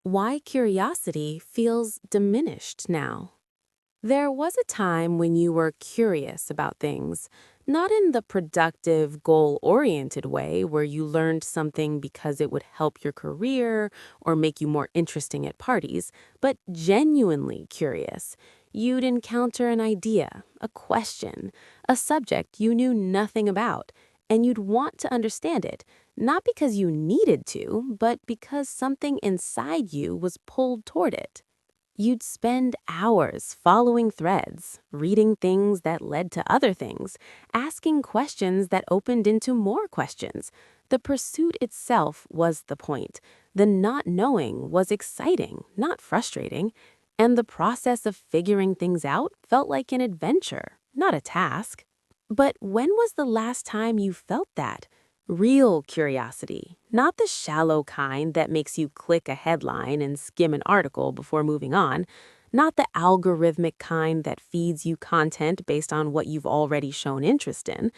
Why curiosity feels diminished now. There was a time when you were curious about things, not in the productive, goal-oriented way where you learned something because it would help your career or make you more interesting at parties, but genuinely curious. You'd encounter an idea, a question, a subject you knew nothing about, and you'd want to understand it, not because you needed to, but because something inside you was pulled toward it. You'd spend hours following threads, reading things that led to other things, asking questions that opened into more questions. The pursuit itself was the point. The not knowing was exciting, not frustrating. And the process of figuring things out felt like an adventure, not a task. But when was the last time you felt that? Real curiosity, not the shallow kind that makes you click a headline and skim an article before moving on, not the algorithmic kind that feeds you content based on what you've already shown interest in,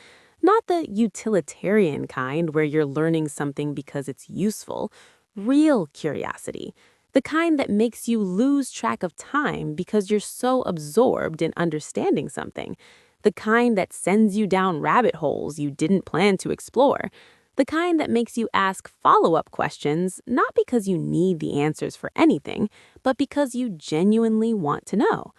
not the utilitarian kind where you're learning something because it's useful. Real curiosity, the kind that makes you lose track of time because you're so absorbed in understanding something, the kind that sends you down rabbit holes you didn't plan to explore, the kind that makes you ask follow-up questions not because you need the answers for anything, but because you genuinely want to know.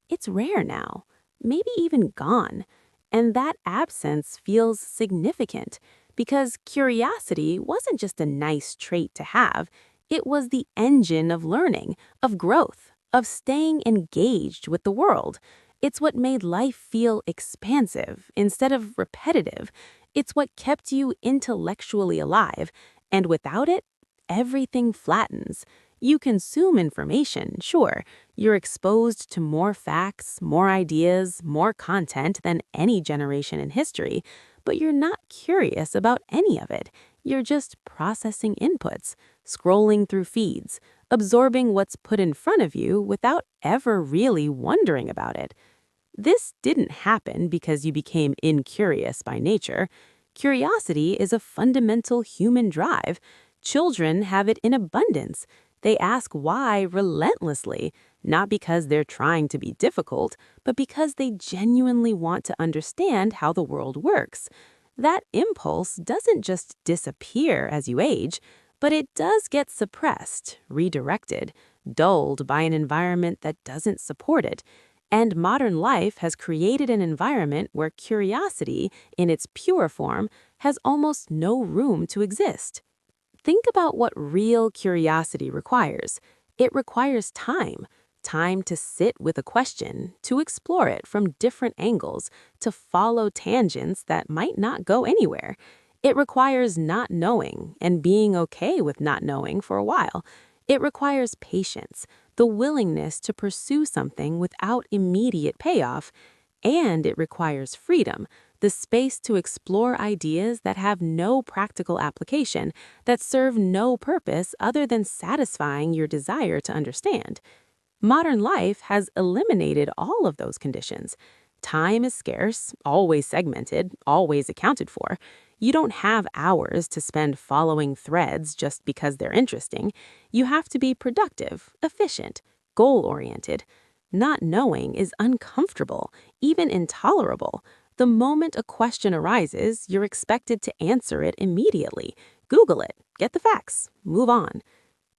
It's rare now, maybe even gone, and that absence feels significant because curiosity wasn't just a nice trait to have, it was the engine of learning, of growth, of staying engaged with the world. It's what made life feel expansive instead of repetitive. It's what kept you intellectually alive, and without it, everything flattens. You consume information, sure. You're exposed to more facts, more ideas, more content than any generation in history, but you're not curious about any of it. You're just processing inputs, scrolling through feeds, absorbing what's put in front of you without ever really wondering about it. This didn't happen because you became incurious by nature. Curiosity is a fundamental human drive. Children have it in abundance. They ask why relentlessly, not because they're trying to be difficult, but because they genuinely want to understand how the world works. That impulse doesn't just disappear as you age, but it does get suppressed, redirected, dulled by an environment that doesn't support it. And modern life has created an environment where curiosity, in its pure form, has almost no room to exist. Think about what real curiosity requires. It requires time. Time to sit with a question, to explore it from different angles, to follow tangents that might not go anywhere. It requires not knowing and being okay with not knowing for a while. It requires patience, the willingness to pursue something without immediate payoff, and it requires freedom, the space to explore ideas that have no practical application, that serve no purpose other than satisfying your desire to understand. Modern life has eliminated all of those conditions. Time is scarce, always segmented, always accounted for. You don't have hours to spend following threads just because they're interesting. You have to be productive, efficient, goal-oriented. Not knowing is uncomfortable, even intolerable. The moment a question arises, you're expected to answer it immediately. Google it, get the facts, move on.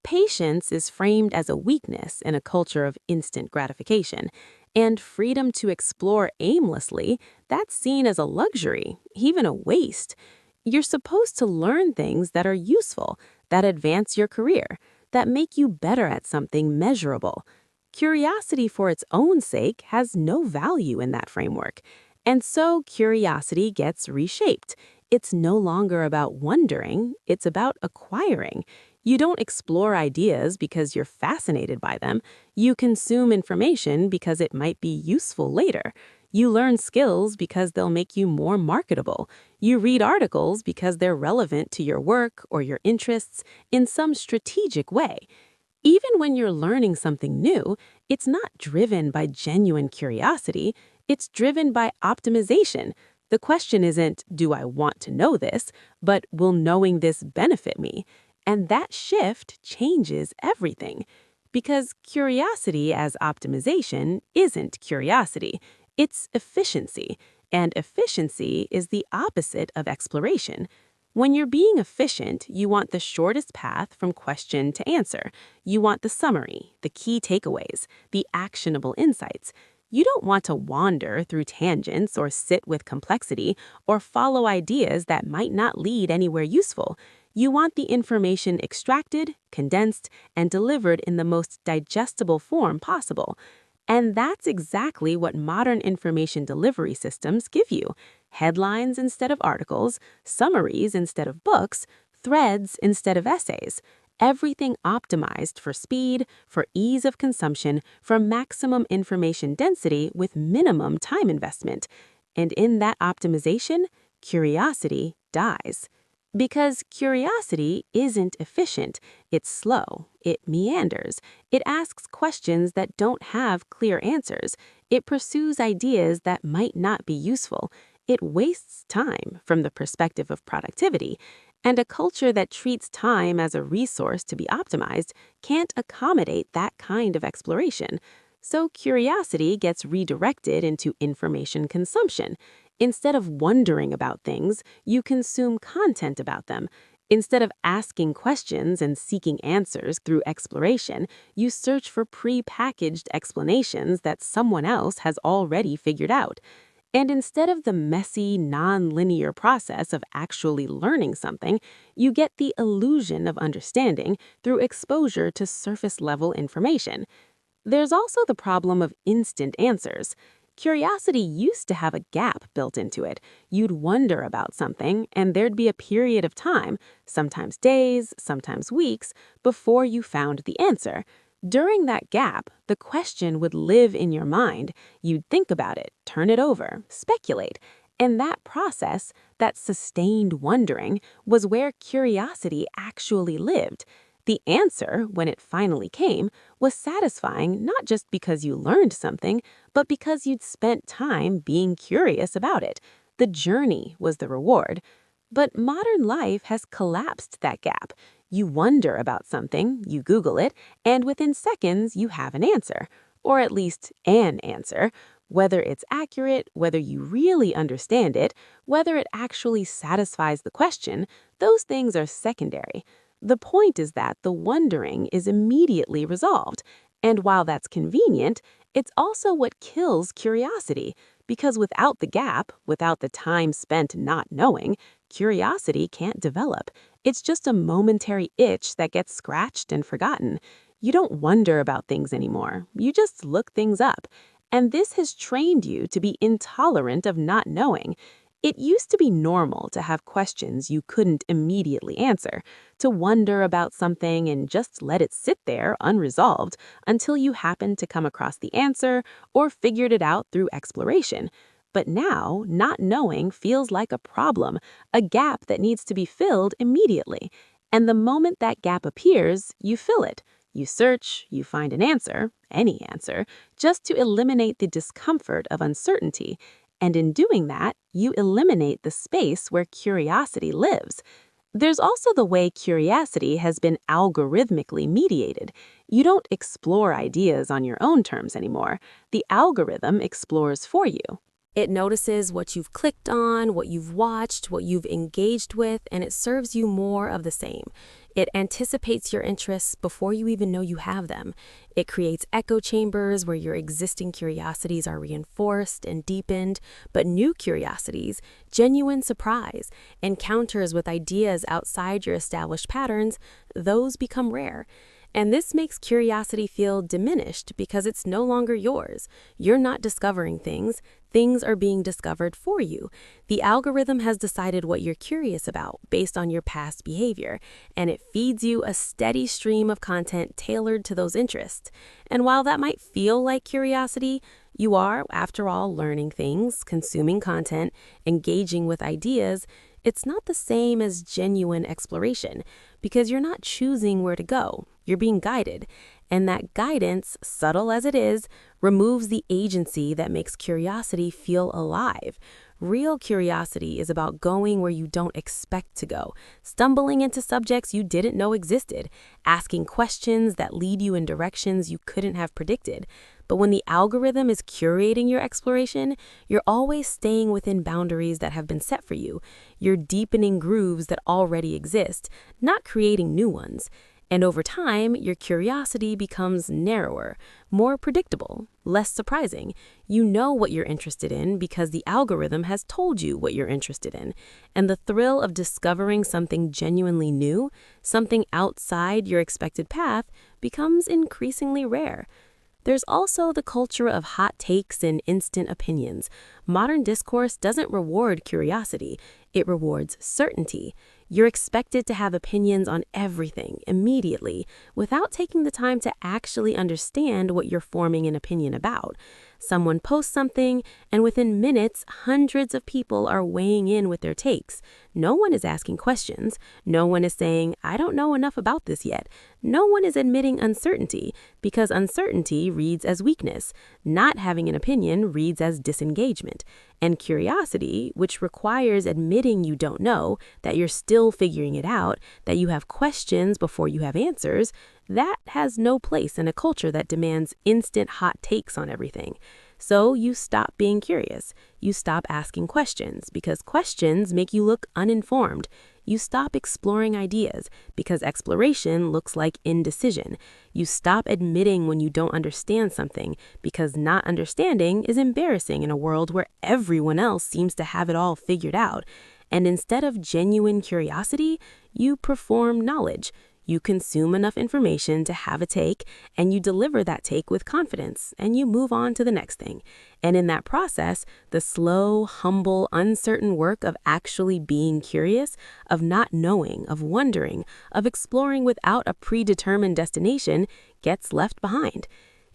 Patience is framed as a weakness in a culture of instant gratification, and freedom to explore aimlessly, that's seen as a luxury, even a waste. You're supposed to learn things that are useful, that advance your career, that make you better at something measurable. Curiosity for its own sake has no value in that framework, and so curiosity gets reshaped. It's no longer about wondering, it's about acquiring. You don't explore ideas because you're fascinated by them. You consume information because it might be useful later. You learn skills because they'll make you more marketable. You read articles because they're relevant to your work or your interests in some strategic way. Even when you're learning something new, it's not driven by genuine curiosity, it's driven by optimization. The question isn't, do I want to know this, but will knowing this benefit me? And that shift changes everything. Because curiosity as optimization isn't curiosity, it's efficiency. And efficiency is the opposite of exploration. When you're being efficient, you want the shortest path from question to answer. You want the summary, the key takeaways, the actionable insights. You don't want to wander through tangents or sit with complexity or follow ideas that might not lead anywhere useful. You want the information extracted, condensed, and delivered in the most digestible form possible. And that's exactly what modern information delivery systems give you. Headlines instead of articles, summaries instead of books, threads instead of essays. Everything optimized for speed, for ease of consumption, for maximum information density with minimum time investment. And in that optimization, curiosity dies. Because curiosity isn't efficient, it's slow, it meanders, it asks questions that don't have clear answers, it pursues ideas that might not be useful, it wastes time from the perspective of productivity, and a culture that treats time as a resource to be optimized can't accommodate that kind of exploration. So curiosity gets redirected into information consumption. Instead of wondering about things, you consume content about them. Instead of asking questions and seeking answers through exploration, you search for pre-packaged explanations that someone else has already figured out. And instead of the messy, non-linear process of actually learning something, you get the illusion of understanding through exposure to surface-level information. There's also the problem of instant answers. Curiosity used to have a gap built into it. You'd wonder about something, and there'd be a period of time, sometimes days, sometimes weeks, before you found the answer. During that gap, the question would live in your mind. You'd think about it, turn it over, speculate. And that process, that sustained wondering, was where curiosity actually lived. The answer, when it finally came, was satisfying not just because you learned something, but because you'd spent time being curious about it. The journey was the reward. But modern life has collapsed that gap. You wonder about something, you Google it, and within seconds you have an answer. Or at least an answer. Whether it's accurate, whether you really understand it, whether it actually satisfies the question, those things are secondary. The point is that the wondering is immediately resolved, and while that's convenient, it's also what kills curiosity, because without the gap, without the time spent not knowing, curiosity can't develop. It's just a momentary itch that gets scratched and forgotten. You don't wonder about things anymore, you just look things up. And this has trained you to be intolerant of not knowing. It used to be normal to have questions you couldn't immediately answer, to wonder about something and just let it sit there unresolved until you happened to come across the answer or figured it out through exploration. But now, not knowing feels like a problem, a gap that needs to be filled immediately. And the moment that gap appears, you fill it. You search, you find an answer, any answer, just to eliminate the discomfort of uncertainty. And in doing that, you eliminate the space where curiosity lives. There's also the way curiosity has been algorithmically mediated. You don't explore ideas on your own terms anymore. The algorithm explores for you. It notices what you've clicked on, what you've watched, what you've engaged with, and it serves you more of the same. It anticipates your interests before you even know you have them. It creates echo chambers where your existing curiosities are reinforced and deepened, but new curiosities, genuine surprise, encounters with ideas outside your established patterns, those become rare. And this makes curiosity feel diminished because it's no longer yours. You're not discovering things. Things are being discovered for you. The algorithm has decided what you're curious about based on your past behavior, and it feeds you a steady stream of content tailored to those interests. And while that might feel like curiosity, you are, after all, learning things, consuming content, engaging with ideas. It's not the same as genuine exploration because you're not choosing where to go. You're being guided. And that guidance, subtle as it is, removes the agency that makes curiosity feel alive. Real curiosity is about going where you don't expect to go, stumbling into subjects you didn't know existed, asking questions that lead you in directions you couldn't have predicted. But when the algorithm is curating your exploration, you're always staying within boundaries that have been set for you. You're deepening grooves that already exist, not creating new ones. And over time, your curiosity becomes narrower, more predictable, less surprising. You know what you're interested in because the algorithm has told you what you're interested in. And the thrill of discovering something genuinely new, something outside your expected path, becomes increasingly rare. There's also the culture of hot takes and instant opinions. Modern discourse doesn't reward curiosity, it rewards certainty. You're expected to have opinions on everything immediately without taking the time to actually understand what you're forming an opinion about. Someone posts something, and within minutes, hundreds of people are weighing in with their takes. No one is asking questions. No one is saying, I don't know enough about this yet. No one is admitting uncertainty, because uncertainty reads as weakness. Not having an opinion reads as disengagement. And curiosity, which requires admitting you don't know, that you're still figuring it out, that you have questions before you have answers, that has no place in a culture that demands instant hot takes on everything. So you stop being curious. You stop asking questions because questions make you look uninformed. You stop exploring ideas because exploration looks like indecision. You stop admitting when you don't understand something because not understanding is embarrassing in a world where everyone else seems to have it all figured out. And instead of genuine curiosity, you perform knowledge. You consume enough information to have a take, and you deliver that take with confidence, and you move on to the next thing. And in that process, the slow, humble, uncertain work of actually being curious, of not knowing, of wondering, of exploring without a predetermined destination gets left behind.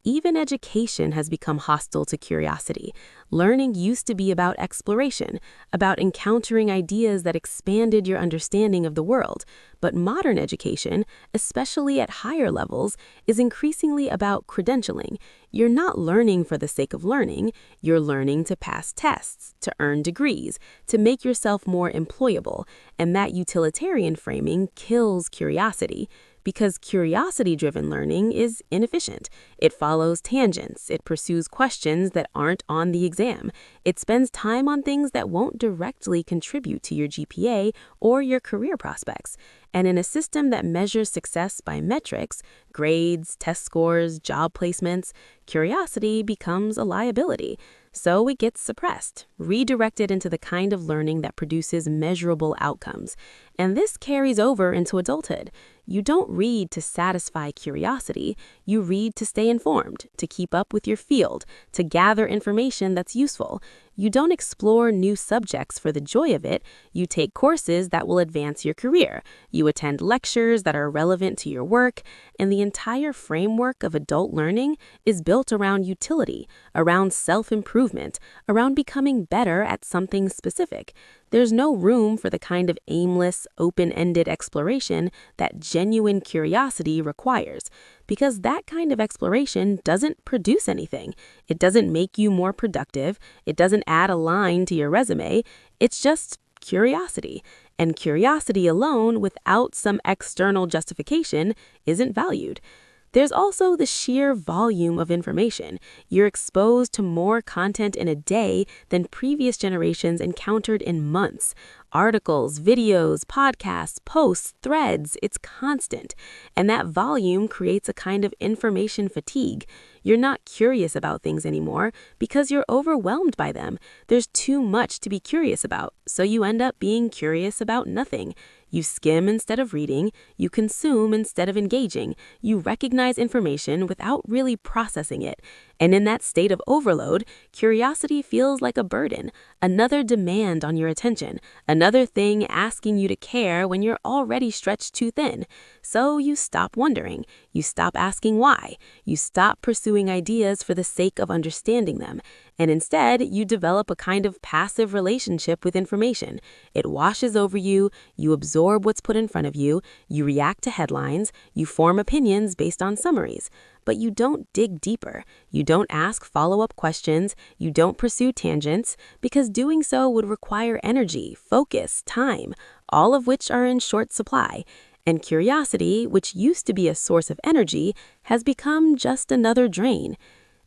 Even education has become hostile to curiosity. Learning used to be about exploration, about encountering ideas that expanded your understanding of the world. But modern education, especially at higher levels, is increasingly about credentialing. You're not learning for the sake of learning. You're learning to pass tests, to earn degrees, to make yourself more employable. And that utilitarian framing kills curiosity. Because curiosity-driven learning is inefficient. It follows tangents. It pursues questions that aren't on the exam. It spends time on things that won't directly contribute to your GPA or your career prospects. And in a system that measures success by metrics, grades, test scores, job placements, curiosity becomes a liability. So it gets suppressed, redirected into the kind of learning that produces measurable outcomes. And this carries over into adulthood. You don't read to satisfy curiosity. You read to stay informed, to keep up with your field, to gather information that's useful. You don't explore new subjects for the joy of it. You take courses that will advance your career. You attend lectures that are relevant to your work. And the entire framework of adult learning is built around utility, around self-improvement, around becoming better at something specific. There's no room for the kind of aimless, open-ended exploration that genuine curiosity requires, because that kind of exploration doesn't produce anything. It doesn't make you more productive. It doesn't add a line to your resume. It's just curiosity. And curiosity alone, without some external justification, isn't valued. There's also the sheer volume of information. You're exposed to more content in a day than previous generations encountered in months. Articles, videos, podcasts, posts, threads, it's constant. And that volume creates a kind of information fatigue. You're not curious about things anymore because you're overwhelmed by them. There's too much to be curious about, so you end up being curious about nothing. You skim instead of reading, you consume instead of engaging, you recognize information without really processing it. And in that state of overload, curiosity feels like a burden, another demand on your attention, another thing asking you to care when you're already stretched too thin. So you stop wondering, you stop asking why, you stop pursuing ideas for the sake of understanding them, and instead you develop a kind of passive relationship with information. It washes over you, you absorb what's put in front of you, you react to headlines, you form opinions based on summaries. but you don't dig deeper. You don't ask follow-up questions. You don't pursue tangents, because doing so would require energy, focus, time, all of which are in short supply. And curiosity, which used to be a source of energy, has become just another drain.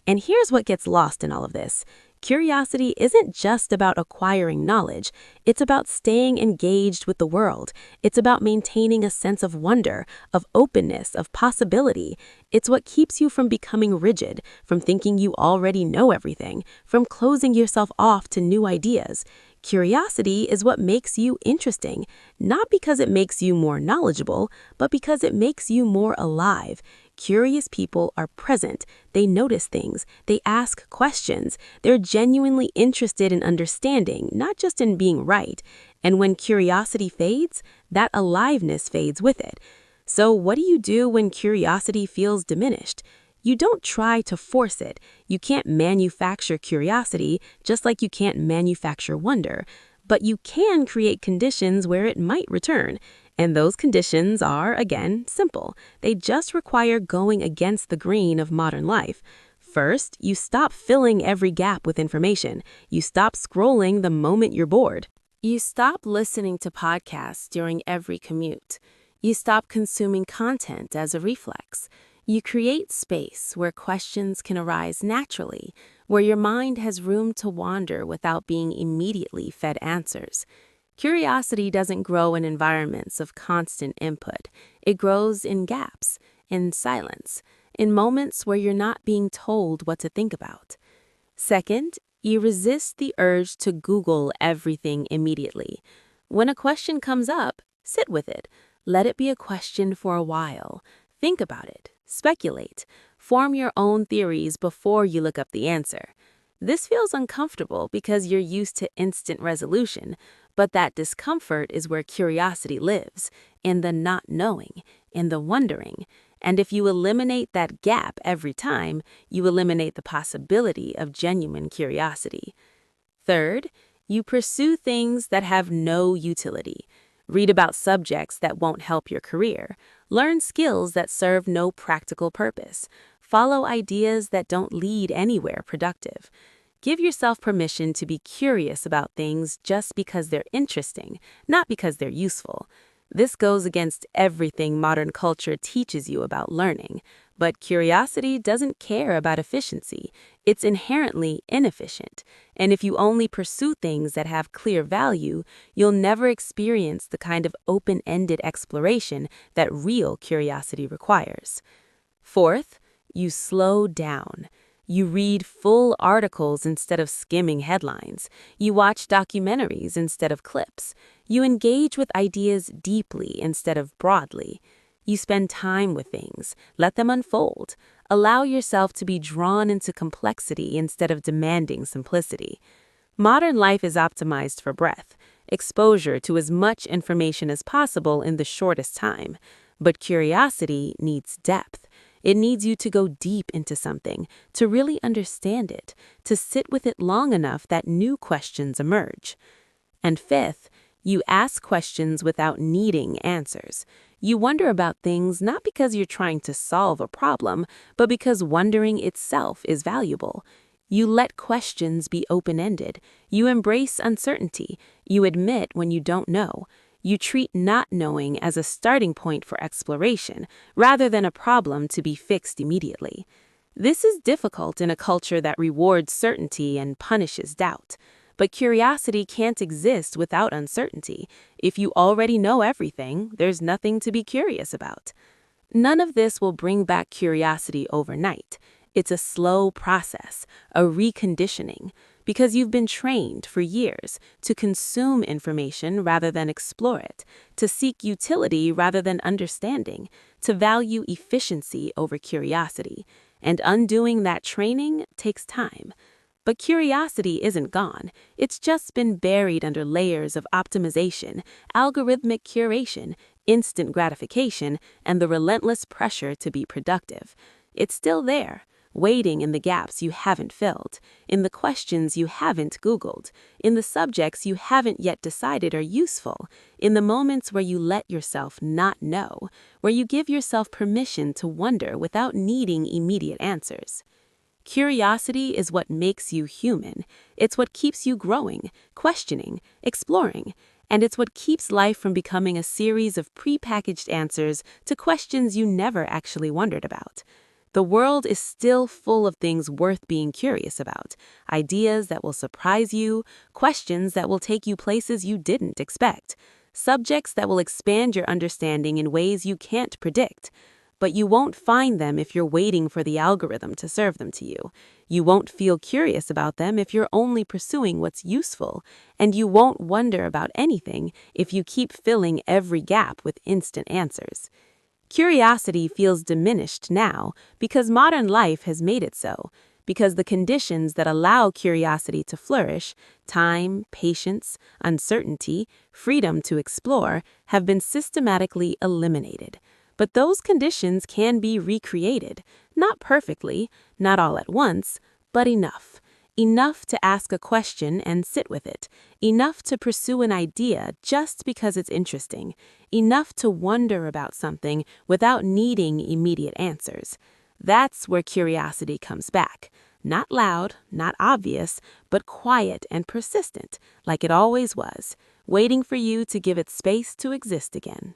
And here's what gets lost in all of this. Curiosity isn't just about acquiring knowledge. It's about staying engaged with the world. It's about maintaining a sense of wonder, of openness, of possibility. It's what keeps you from becoming rigid, from thinking you already know everything, from closing yourself off to new ideas. Curiosity is what makes you interesting, not because it makes you more knowledgeable, but because it makes you more alive. Curious people are present. They notice things. They ask questions. They're genuinely interested in understanding, not just in being right. And when curiosity fades, that aliveness fades with it. So what do you do when curiosity feels diminished? You don't try to force it. You can't manufacture curiosity, just like you can't manufacture wonder. But you can create conditions where it might return. And those conditions are, again, simple. They just require going against the grain of modern life. First, you stop filling every gap with information. You stop scrolling the moment you're bored. You stop listening to podcasts during every commute. You stop consuming content as a reflex. You create space where questions can arise naturally, where your mind has room to wander without being immediately fed answers. Curiosity doesn't grow in environments of constant input. It grows in gaps, in silence, in moments where you're not being told what to think about. Second, you resist the urge to Google everything immediately. When a question comes up, sit with it. Let it be a question for a while. Think about it. Speculate. Form your own theories before you look up the answer. This feels uncomfortable because you're used to instant resolution, but that discomfort is where curiosity lives, in the not knowing, in the wondering. And if you eliminate that gap every time, you eliminate the possibility of genuine curiosity. Third, you pursue things that have no utility. Read about subjects that won't help your career. Learn skills that serve no practical purpose. Follow ideas that don't lead anywhere productive. Give yourself permission to be curious about things just because they're interesting, not because they're useful. This goes against everything modern culture teaches you about learning. But curiosity doesn't care about efficiency. It's inherently inefficient. And if you only pursue things that have clear value, you'll never experience the kind of open-ended exploration that real curiosity requires. Fourth, you slow down. You read full articles instead of skimming headlines. You watch documentaries instead of clips. You engage with ideas deeply instead of broadly. You spend time with things. Let them unfold. Allow yourself to be drawn into complexity instead of demanding simplicity. Modern life is optimized for breadth, exposure to as much information as possible in the shortest time. But curiosity needs depth. It needs you to go deep into something, to really understand it, to sit with it long enough that new questions emerge. And fifth, you ask questions without needing answers. You wonder about things not because you're trying to solve a problem, but because wondering itself is valuable. You let questions be open-ended. You embrace uncertainty. You admit when you don't know. You treat not knowing as a starting point for exploration, rather than a problem to be fixed immediately. This is difficult in a culture that rewards certainty and punishes doubt. But curiosity can't exist without uncertainty. If you already know everything, there's nothing to be curious about. None of this will bring back curiosity overnight. It's a slow process, a reconditioning, because you've been trained for years to consume information rather than explore it, to seek utility rather than understanding, to value efficiency over curiosity. And undoing that training takes time. But curiosity isn't gone. It's just been buried under layers of optimization, algorithmic curation, instant gratification, and the relentless pressure to be productive. It's still there, waiting in the gaps you haven't filled, in the questions you haven't Googled, in the subjects you haven't yet decided are useful, in the moments where you let yourself not know, where you give yourself permission to wonder without needing immediate answers. Curiosity is what makes you human. It's what keeps you growing, questioning, exploring, and it's what keeps life from becoming a series of prepackaged answers to questions you never actually wondered about. The world is still full of things worth being curious about, ideas that will surprise you, questions that will take you places you didn't expect, subjects that will expand your understanding in ways you can't predict. But you won't find them if you're waiting for the algorithm to serve them to you. You won't feel curious about them if you're only pursuing what's useful. And you won't wonder about anything if you keep filling every gap with instant answers. Curiosity feels diminished now because modern life has made it so, because the conditions that allow curiosity to flourish, time, patience, uncertainty, freedom to explore, have been systematically eliminated. But those conditions can be recreated, not perfectly, not all at once, but enough. Enough to ask a question and sit with it. Enough to pursue an idea just because it's interesting. Enough to wonder about something without needing immediate answers. That's where curiosity comes back. Not loud, not obvious, but quiet and persistent, like it always was, waiting for you to give it space to exist again.